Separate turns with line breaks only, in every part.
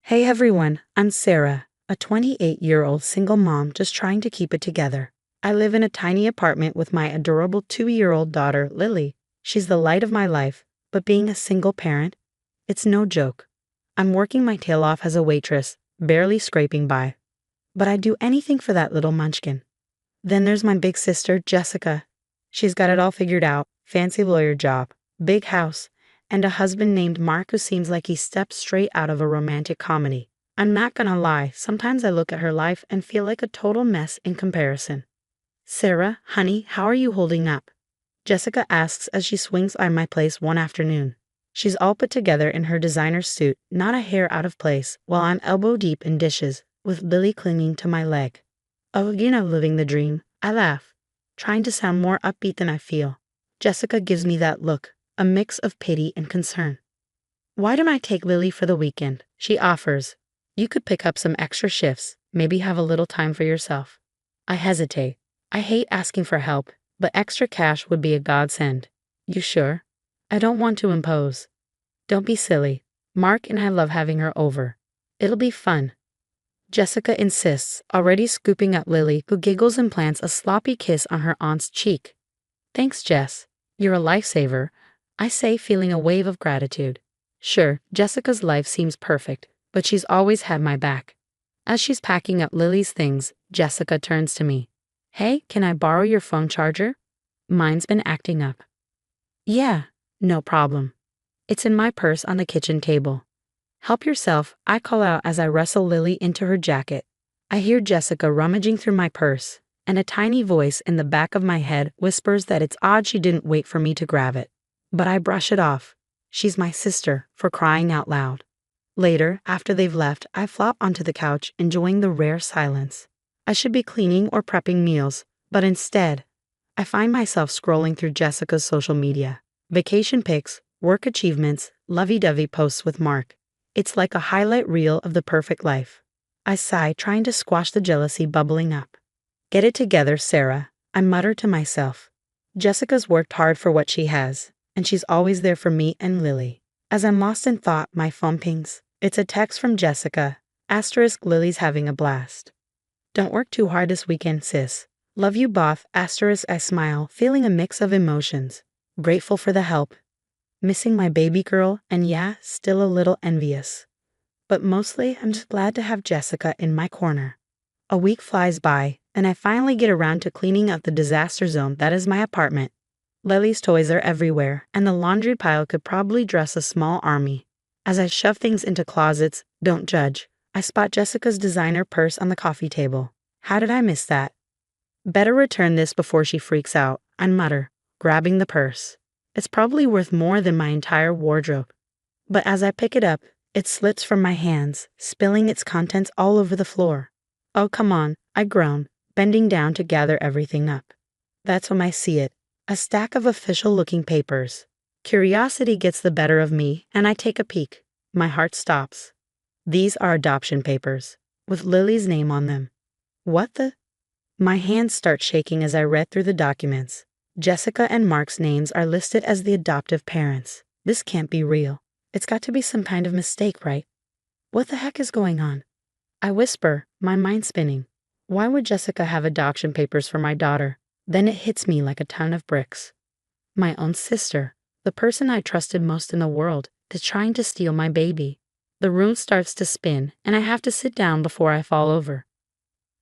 Hey everyone, I'm Sarah, a 28-year-old single mom just trying to keep it together. I live in a tiny apartment with my adorable 2-year-old daughter, Lily. She's the light of my life, but being a single parent, it's no joke. I'm working my tail off as a waitress, barely scraping by. But I'd do anything for that little munchkin. Then there's my big sister, Jessica. She's got it all figured out, fancy lawyer job, big house, and a husband named Mark who seems like he stepped straight out of a romantic comedy. I'm not gonna lie, sometimes I look at her life and feel like a total mess in comparison. Sarah, honey, how are you holding up? Jessica asks as she swings by my place one afternoon. She's all put together in her designer suit, not a hair out of place, while I'm elbow deep in dishes, with Lily clinging to my leg. Oh, living the dream. I laugh, trying to sound more upbeat than I feel. Jessica gives me that look, a mix of pity and concern. Why don't I take Lily for the weekend? She offers. You could pick up some extra shifts, maybe have a little time for yourself. I hesitate. I hate asking for help, but extra cash would be a godsend. You sure? I don't want to impose. Don't be silly. Mark and I love having her over. It'll be fun. Jessica insists, already scooping up Lily, who giggles and plants a sloppy kiss on her aunt's cheek. Thanks, Jess. You're a lifesaver, I say, feeling a wave of gratitude. Sure, Jessica's life seems perfect, but she's always had my back. As she's packing up Lily's things, Jessica turns to me. Hey, can I borrow your phone charger? Mine's been acting up. Yeah, no problem. It's in my purse on the kitchen table. Help yourself, I call out as I wrestle Lily into her jacket. I hear Jessica rummaging through my purse, and a tiny voice in the back of my head whispers that it's odd she didn't wait for me to grab it. But I brush it off. She's my sister, for crying out loud. Later, after they've left, I flop onto the couch, enjoying the rare silence. I should be cleaning or prepping meals, but instead, I find myself scrolling through Jessica's social media. Vacation pics, work achievements, lovey-dovey posts with Mark. It's like a highlight reel of the perfect life. I sigh, trying to squash the jealousy bubbling up. Get it together, Sarah, I mutter to myself. Jessica's worked hard for what she has, and she's always there for me and Lily. As I'm lost in thought, my phone pings. It's a text from Jessica. * Lily's having a blast. Don't work too hard this weekend, sis. Love you both. * I smile, feeling a mix of emotions. Grateful for the help. Missing my baby girl, and yeah, still a little envious. But mostly, I'm just glad to have Jessica in my corner. A week flies by, and I finally get around to cleaning up the disaster zone that is my apartment. Lily's toys are everywhere, and the laundry pile could probably dress a small army. As I shove things into closets, don't judge, I spot Jessica's designer purse on the coffee table. How did I miss that? Better return this before she freaks out, I mutter, grabbing the purse. It's probably worth more than my entire wardrobe. But as I pick it up, it slips from my hands, spilling its contents all over the floor. Oh, come on, I groan, bending down to gather everything up. That's when I see it, a stack of official-looking papers. Curiosity gets the better of me, and I take a peek. My heart stops. These are adoption papers, with Lily's name on them. What the? My hands start shaking as I read through the documents. Jessica and Mark's names are listed as the adoptive parents. This can't be real. It's got to be some kind of mistake, right? What the heck is going on? I whisper, my mind spinning. Why would Jessica have adoption papers for my daughter? Then it hits me like a ton of bricks. My own sister, the person I trusted most in the world, is trying to steal my baby. The room starts to spin, and I have to sit down before I fall over.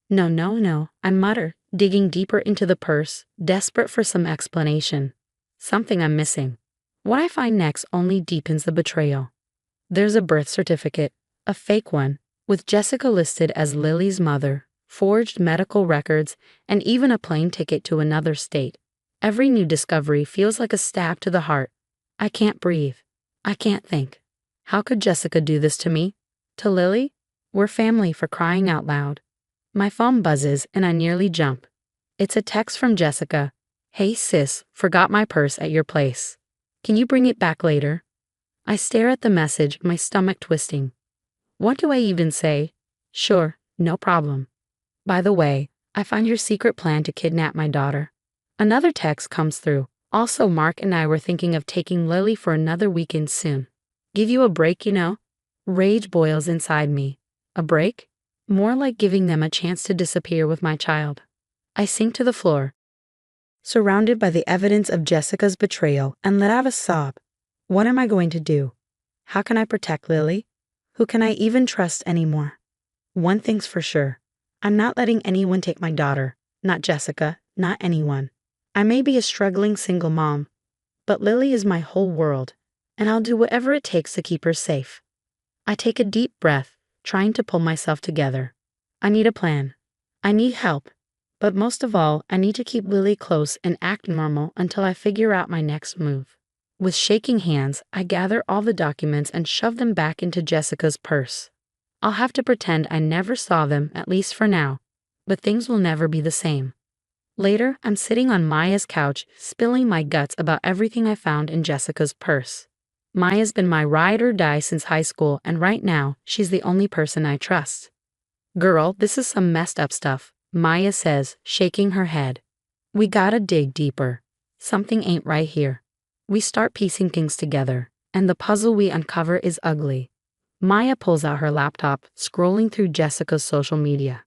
No, I mutter, digging deeper into the purse, desperate for some explanation. Something I'm missing. What I find next only deepens the betrayal. There's a birth certificate, a fake one, with Jessica listed as Lily's mother, forged medical records, and even a plane ticket to another state. Every new discovery feels like a stab to the heart. I can't breathe. I can't think. How could Jessica do this to me? To Lily? We're family, for crying out loud. My phone buzzes and I nearly jump. It's a text from Jessica. Hey sis, forgot my purse at your place. Can you bring it back later? I stare at the message, my stomach twisting. What do I even say? Sure, no problem. By the way, I found your secret plan to kidnap my daughter. Another text comes through. Also, Mark and I were thinking of taking Lily for another weekend soon. Give you a break, Rage boils inside me. A break? More like giving them a chance to disappear with my child. I sink to the floor, surrounded by the evidence of Jessica's betrayal, and let out a sob. What am I going to do? How can I protect Lily? Who can I even trust anymore? One thing's for sure. I'm not letting anyone take my daughter. Not Jessica, not anyone. I may be a struggling single mom, but Lily is my whole world, and I'll do whatever it takes to keep her safe. I take a deep breath, trying to pull myself together. I need a plan. I need help. But most of all, I need to keep Lily close and act normal until I figure out my next move. With shaking hands, I gather all the documents and shove them back into Jessica's purse. I'll have to pretend I never saw them, at least for now, but things will never be the same. Later, I'm sitting on Maya's couch, spilling my guts about everything I found in Jessica's purse. Maya's been my ride or die since high school, and right now, she's the only person I trust. Girl, this is some messed up stuff, Maya says, shaking her head. We gotta dig deeper. Something ain't right here. We start piecing things together, and the puzzle we uncover is ugly. Maya pulls out her laptop, scrolling through Jessica's social media.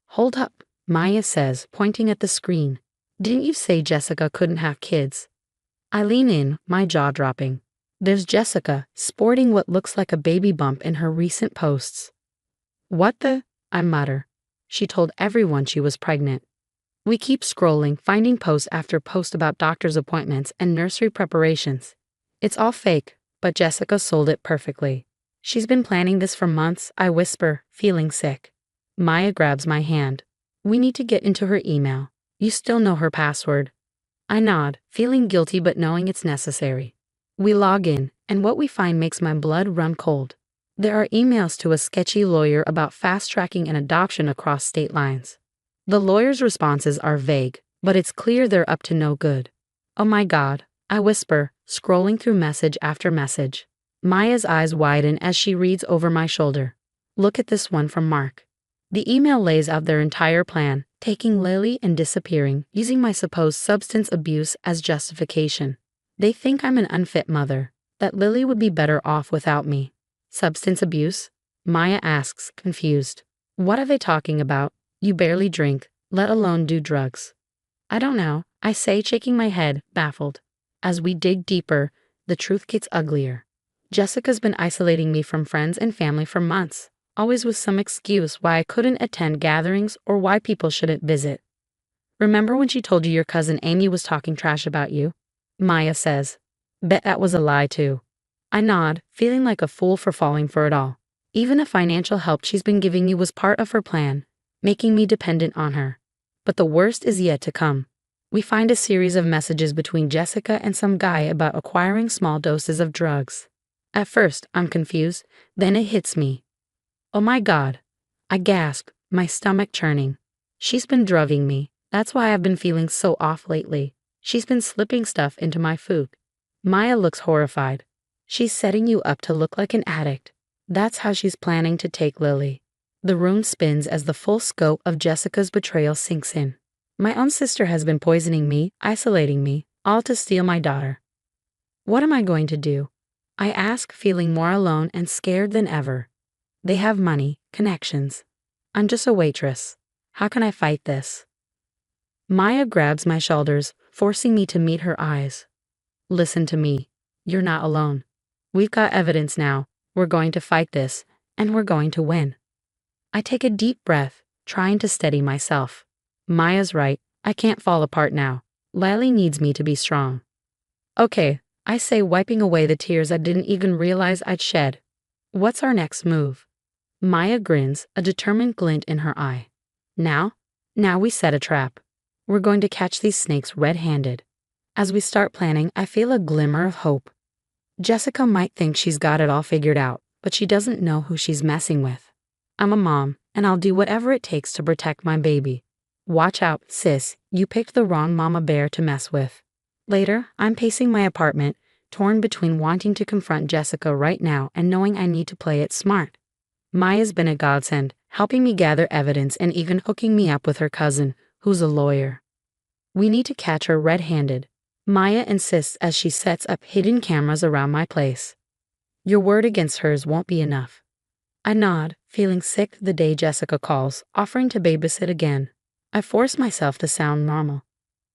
Hold up, Maya says, pointing at the screen. Didn't you say Jessica couldn't have kids? I lean in, my jaw dropping. There's Jessica, sporting what looks like a baby bump in her recent posts. What the? I mutter. She told everyone she was pregnant. We keep scrolling, finding post after post about doctor's appointments and nursery preparations. It's all fake, but Jessica sold it perfectly. She's been planning this for months, I whisper, feeling sick. Maya grabs my hand. We need to get into her email. You still know her password. I nod, feeling guilty but knowing it's necessary. We log in, and what we find makes my blood run cold. There are emails to a sketchy lawyer about fast-tracking an adoption across state lines. The lawyer's responses are vague, but it's clear they're up to no good. Oh my God, I whisper, scrolling through message after message. Maya's eyes widen as she reads over my shoulder. Look at this one from Mark. The email lays out their entire plan, taking Lily and disappearing, using my supposed substance abuse as justification. They think I'm an unfit mother, that Lily would be better off without me. Substance abuse? Maya asks, confused. What are they talking about? You barely drink, let alone do drugs. I don't know, I say, shaking my head, baffled. As we dig deeper, the truth gets uglier. Jessica's been isolating me from friends and family for months, always with some excuse why I couldn't attend gatherings or why people shouldn't visit. Remember when she told you your cousin Amy was talking trash about you? Maya says. Bet that was a lie too. I nod, feeling like a fool for falling for it all. Even the financial help she's been giving you was part of her plan, making me dependent on her. But the worst is yet to come. We find a series of messages between Jessica and some guy about acquiring small doses of drugs. At first, I'm confused, then it hits me. Oh my God. I gasp, my stomach churning. She's been drugging me. That's why I've been feeling so off lately. She's been slipping stuff into my food. Maya looks horrified. She's setting you up to look like an addict. That's how she's planning to take Lily. The room spins as the full scope of Jessica's betrayal sinks in. My own sister has been poisoning me, isolating me, all to steal my daughter. What am I going to do? I ask, feeling more alone and scared than ever. They have money, connections. I'm just a waitress. How can I fight this? Maya grabs my shoulders, forcing me to meet her eyes. Listen to me. You're not alone. We've got evidence now. We're going to fight this, and we're going to win. I take a deep breath, trying to steady myself. Maya's right. I can't fall apart now. Lily needs me to be strong. Okay, I say, wiping away the tears I didn't even realize I'd shed. What's our next move? Maya grins, a determined glint in her eye. Now we set a trap. We're going to catch these snakes red-handed. As we start planning, I feel a glimmer of hope. Jessica might think she's got it all figured out, but she doesn't know who she's messing with. I'm a mom, and I'll do whatever it takes to protect my baby. Watch out, sis, you picked the wrong mama bear to mess with. Later, I'm pacing my apartment, torn between wanting to confront Jessica right now and knowing I need to play it smart. Maya's been a godsend, helping me gather evidence and even hooking me up with her cousin, who's a lawyer. We need to catch her red-handed. Maya insists as she sets up hidden cameras around my place. Your word against hers won't be enough. I nod, feeling sick the day Jessica calls, offering to babysit again. I force myself to sound normal.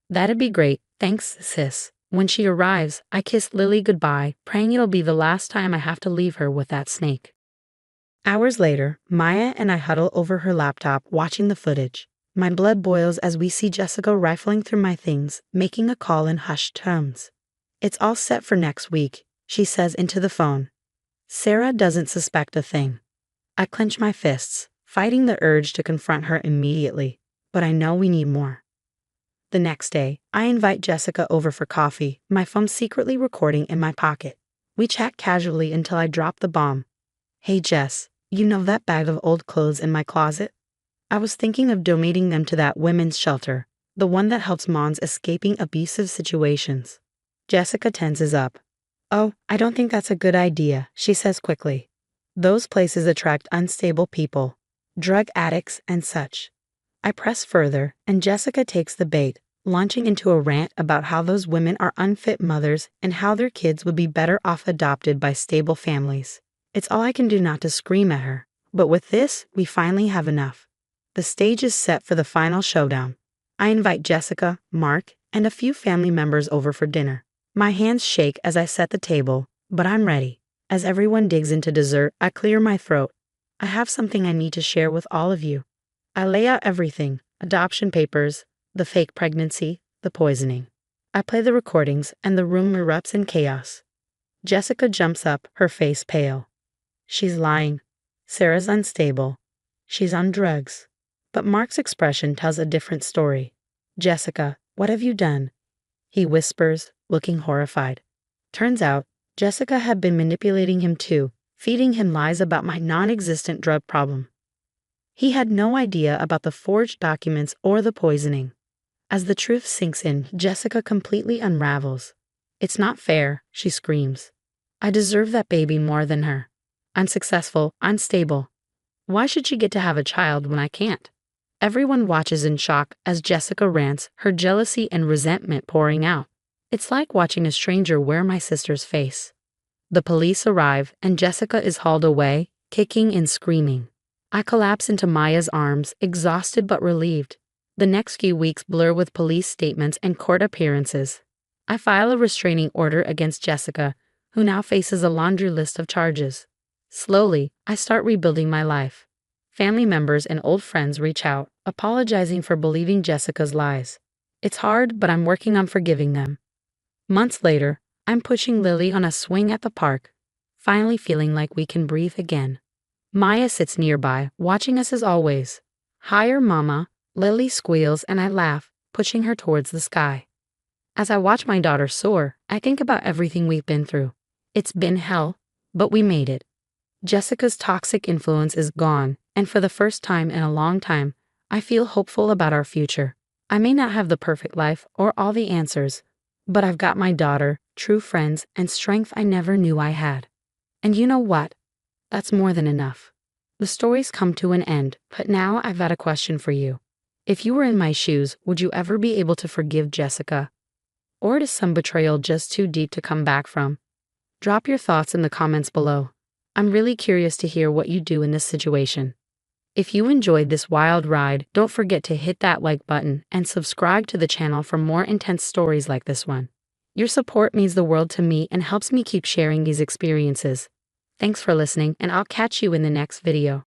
That'd be great, thanks, sis. When she arrives, I kiss Lily goodbye, praying it'll be the last time I have to leave her with that snake. Hours later, Maya and I huddle over her laptop watching the footage. My blood boils as we see Jessica rifling through my things, making a call in hushed tones. It's all set for next week, she says into the phone. Sarah doesn't suspect a thing. I clench my fists, fighting the urge to confront her immediately, but I know we need more. The next day, I invite Jessica over for coffee, my phone secretly recording in my pocket. We chat casually until I drop the bomb. Hey Jess, you know that bag of old clothes in my closet? I was thinking of donating them to that women's shelter, the one that helps moms escaping abusive situations. Jessica tenses up. Oh, I don't think that's a good idea, she says quickly. Those places attract unstable people, drug addicts and such. I press further, and Jessica takes the bait, launching into a rant about how those women are unfit mothers and how their kids would be better off adopted by stable families. It's all I can do not to scream at her, but with this, we finally have enough. The stage is set for the final showdown. I invite Jessica, Mark, and a few family members over for dinner. My hands shake as I set the table, but I'm ready. As everyone digs into dessert, I clear my throat. I have something I need to share with all of you. I lay out everything, adoption papers, the fake pregnancy, the poisoning. I play the recordings, and the room erupts in chaos. Jessica jumps up, her face pale. She's lying. Sarah's unstable. She's on drugs. But Mark's expression tells a different story. Jessica, what have you done? He whispers, looking horrified. Turns out, Jessica had been manipulating him too, feeding him lies about my non-existent drug problem. He had no idea about the forged documents or the poisoning. As the truth sinks in, Jessica completely unravels. It's not fair, she screams. I deserve that baby more than her. I'm successful, unstable. Why should she get to have a child when I can't? Everyone watches in shock as Jessica rants, her jealousy and resentment pouring out. It's like watching a stranger wear my sister's face. The police arrive, and Jessica is hauled away, kicking and screaming. I collapse into Maya's arms, exhausted but relieved. The next few weeks blur with police statements and court appearances. I file a restraining order against Jessica, who now faces a laundry list of charges. Slowly, I start rebuilding my life. Family members and old friends reach out, apologizing for believing Jessica's lies. It's hard, but I'm working on forgiving them. Months later, I'm pushing Lily on a swing at the park, finally feeling like we can breathe again. Maya sits nearby, watching us as always. Higher, Mama, Lily squeals, and I laugh, pushing her towards the sky. As I watch my daughter soar, I think about everything we've been through. It's been hell, but we made it. Jessica's toxic influence is gone, and for the first time in a long time, I feel hopeful about our future. I may not have the perfect life or all the answers, but I've got my daughter, true friends, and strength I never knew I had. And you know what? That's more than enough. The stories come to an end, but now I've got a question for you. If you were in my shoes, would you ever be able to forgive Jessica? Or is some betrayal just too deep to come back from? Drop your thoughts in the comments below. I'm really curious to hear what you do in this situation. If you enjoyed this wild ride, don't forget to hit that like button and subscribe to the channel for more intense stories like this one. Your support means the world to me and helps me keep sharing these experiences. Thanks for listening, and I'll catch you in the next video.